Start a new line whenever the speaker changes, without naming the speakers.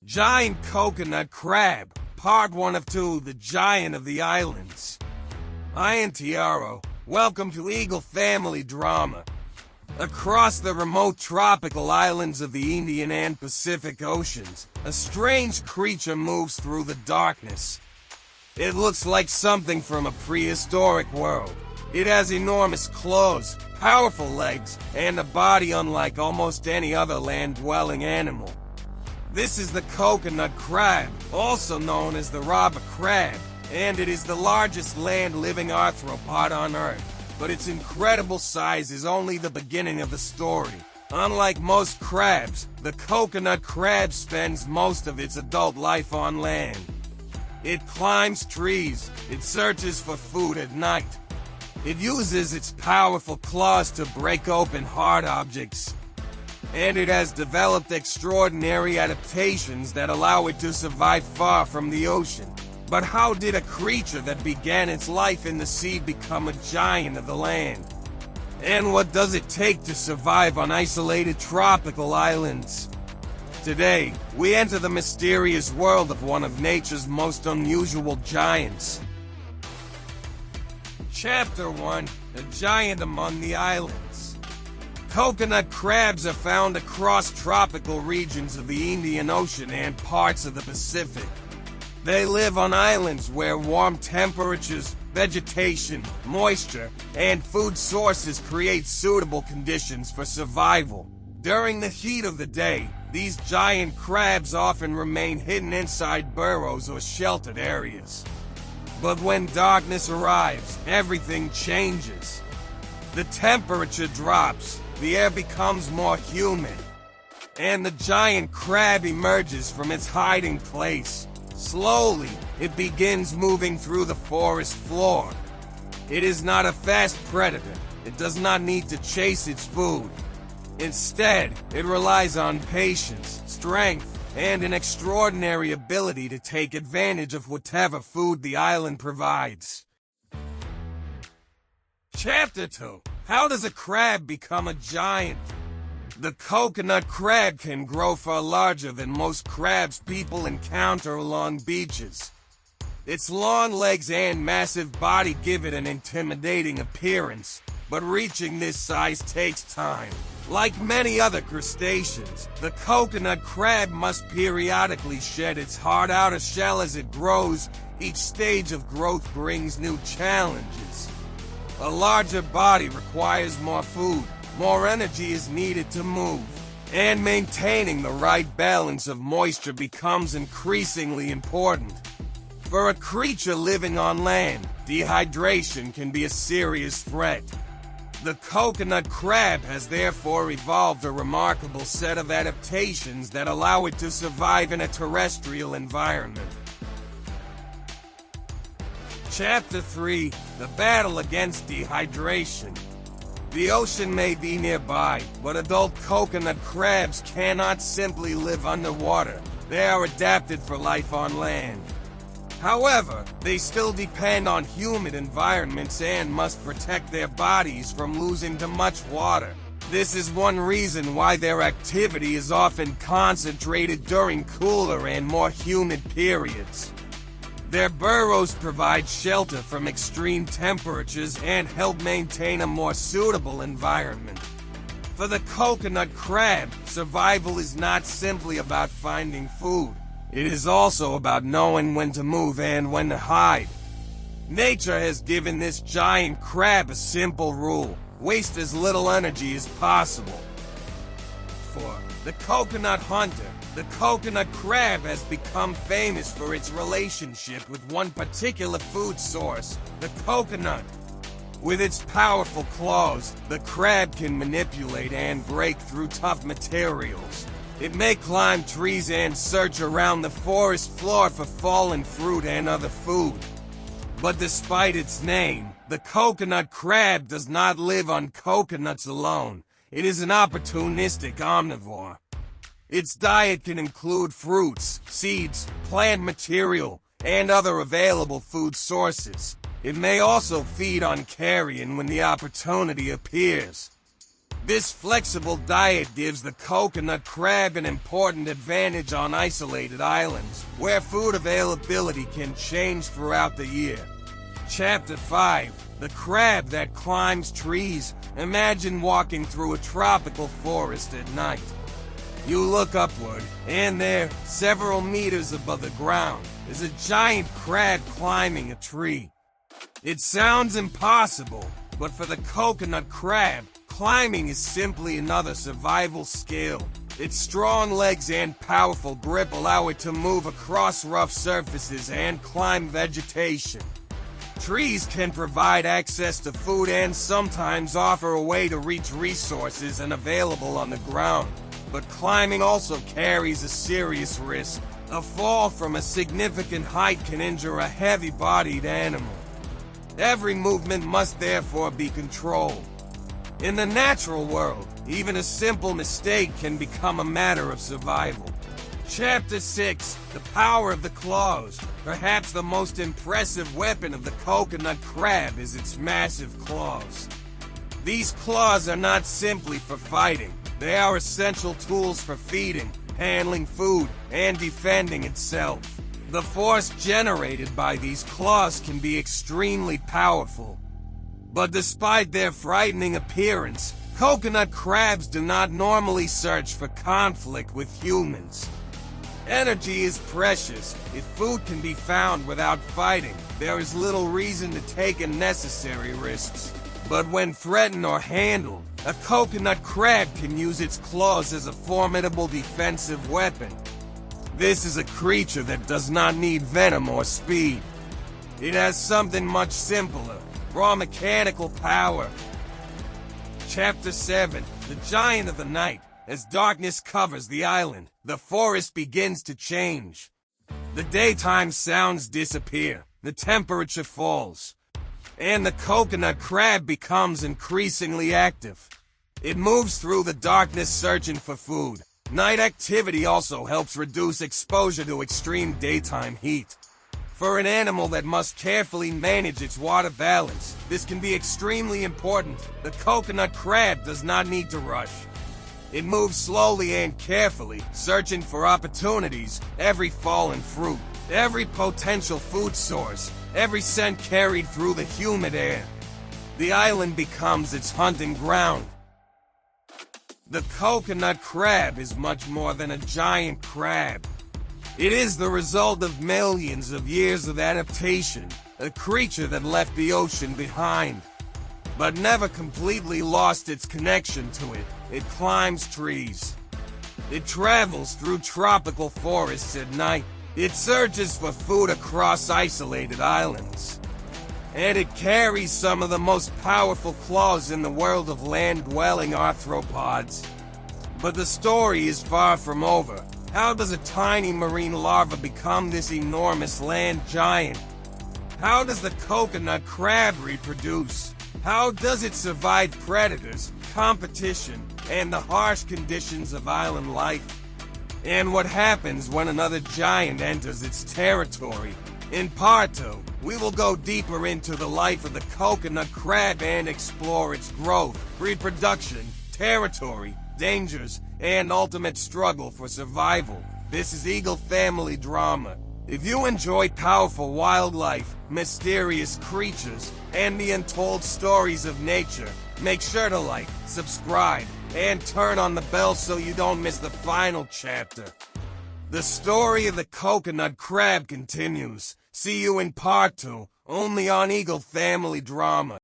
Giant coconut crab, part 1 of 2, the giant of the islands. I am Tiaro. Welcome to Eagle Family Drama. Across the remote tropical islands of the Indian and Pacific Oceans, a strange creature moves through the darkness. It looks like something from a prehistoric world. It has enormous claws, powerful legs, and a body unlike almost any other land-dwelling animal. This is the coconut crab, also known as the robber crab, and it is the largest land-living arthropod on Earth. But its incredible size is only the beginning of the story. Unlike most crabs, the coconut crab spends most of its adult life on land. It climbs trees, it searches for food at night. It uses its powerful claws to break open hard objects. And it has developed extraordinary adaptations that allow it to survive far from the ocean. But how did a creature that began its life in the sea become a giant of the land? And what does it take to survive on isolated tropical islands? Today, we enter the mysterious world of one of nature's most unusual giants. Chapter 1: A Giant Among the Islands. Coconut crabs are found across tropical regions of the Indian Ocean and parts of the Pacific. They live on islands where warm temperatures, vegetation, moisture, and food sources create suitable conditions for survival. During the heat of the day, these giant crabs often remain hidden inside burrows or sheltered areas. But when darkness arrives, everything changes. The temperature drops, the air becomes more humid, and the giant crab emerges from its hiding place. Slowly, it begins moving through the forest floor. It is not a fast predator. It does not need to chase its food. Instead, it relies on patience, strength, and an extraordinary ability to take advantage of whatever food the island provides. Chapter 2: How does a crab become a giant? The coconut crab can grow far larger than most crabs people encounter along beaches. Its long legs and massive body give it an intimidating appearance, but reaching this size takes time. Like many other crustaceans, the coconut crab must periodically shed its hard outer shell as it grows. Each stage of growth brings new challenges. A larger body requires more food, more energy is needed to move, and maintaining the right balance of moisture becomes increasingly important. For a creature living on land, dehydration can be a serious threat. The coconut crab has therefore evolved a remarkable set of adaptations that allow it to survive in a terrestrial environment. Chapter 3: The Battle Against Dehydration. The ocean may be nearby, but adult coconut crabs cannot simply live underwater. They are adapted for life on land. However, they still depend on humid environments and must protect their bodies from losing too much water. This is one reason why their activity is often concentrated during cooler and more humid periods. Their burrows provide shelter from extreme temperatures and help maintain a more suitable environment. For the coconut crab, survival is not simply about finding food. It is also about knowing when to move and when to hide. Nature has given this giant crab a simple rule: waste as little energy as possible. For the coconut hunter, the coconut crab has become famous for its relationship with one particular food source, the coconut. With its powerful claws, the crab can manipulate and break through tough materials. It may climb trees and search around the forest floor for fallen fruit and other food. But despite its name, the coconut crab does not live on coconuts alone. It is an opportunistic omnivore. Its diet can include fruits, seeds, plant material, and other available food sources. It may also feed on carrion when the opportunity appears. This flexible diet gives the coconut crab an important advantage on isolated islands, where food availability can change throughout the year. Chapter 5. The crab that climbs trees. Imagine walking through a tropical forest at night. You look upward, and there, several meters above the ground, is a giant crab climbing a tree. It sounds impossible, but for the coconut crab, climbing is simply another survival skill. Its strong legs and powerful grip allow it to move across rough surfaces and climb vegetation. Trees can provide access to food and sometimes offer a way to reach resources unavailable on the ground. But climbing also carries a serious risk. A fall from a significant height can injure a heavy-bodied animal. Every movement must therefore be controlled. In the natural world, even a simple mistake can become a matter of survival. Chapter 6. The power of the claws. Perhaps the most impressive weapon of the coconut crab is its massive claws. These claws are not simply for fighting. They are essential tools for feeding, handling food, and defending itself. The force generated by these claws can be extremely powerful. But despite their frightening appearance, coconut crabs do not normally search for conflict with humans. Energy is precious. If food can be found without fighting, there is little reason to take unnecessary risks. But when threatened or handled, a coconut crab can use its claws as a formidable defensive weapon. This is a creature that does not need venom or speed. It has something much simpler. Raw mechanical power. Chapter 7. The Giant of the Night. As darkness covers the island, the forest begins to change. The daytime sounds disappear, the temperature falls, and the coconut crab becomes increasingly active. It moves through the darkness searching for food. Night activity also helps reduce exposure to extreme daytime heat. For an animal that must carefully manage its water balance, this can be extremely important. The coconut crab does not need to rush. It moves slowly and carefully, searching for opportunities, every fallen fruit, every potential food source, every scent carried through the humid air. The island becomes its hunting ground. The coconut crab is much more than a giant crab. It is the result of millions of years of adaptation, a creature that left the ocean behind, but never completely lost its connection to it. It climbs trees. It travels through tropical forests at night. It searches for food across isolated islands. And it carries some of the most powerful claws in the world of land-dwelling arthropods. But the story is far from over. How does a tiny marine larva become this enormous land giant? How does the coconut crab reproduce? How does it survive predators, competition, and the harsh conditions of island life? And what happens when another giant enters its territory? In part 2, we will go deeper into the life of the coconut crab and explore its growth, reproduction, territory, dangers, and ultimate struggle for survival. This is Eagle Family Drama. If you enjoy powerful wildlife, mysterious creatures, and the untold stories of nature, make sure to like, subscribe, and turn on the bell so you don't miss the final chapter. The story of the coconut crab continues. See you in part 2, only on Eagle Family Drama.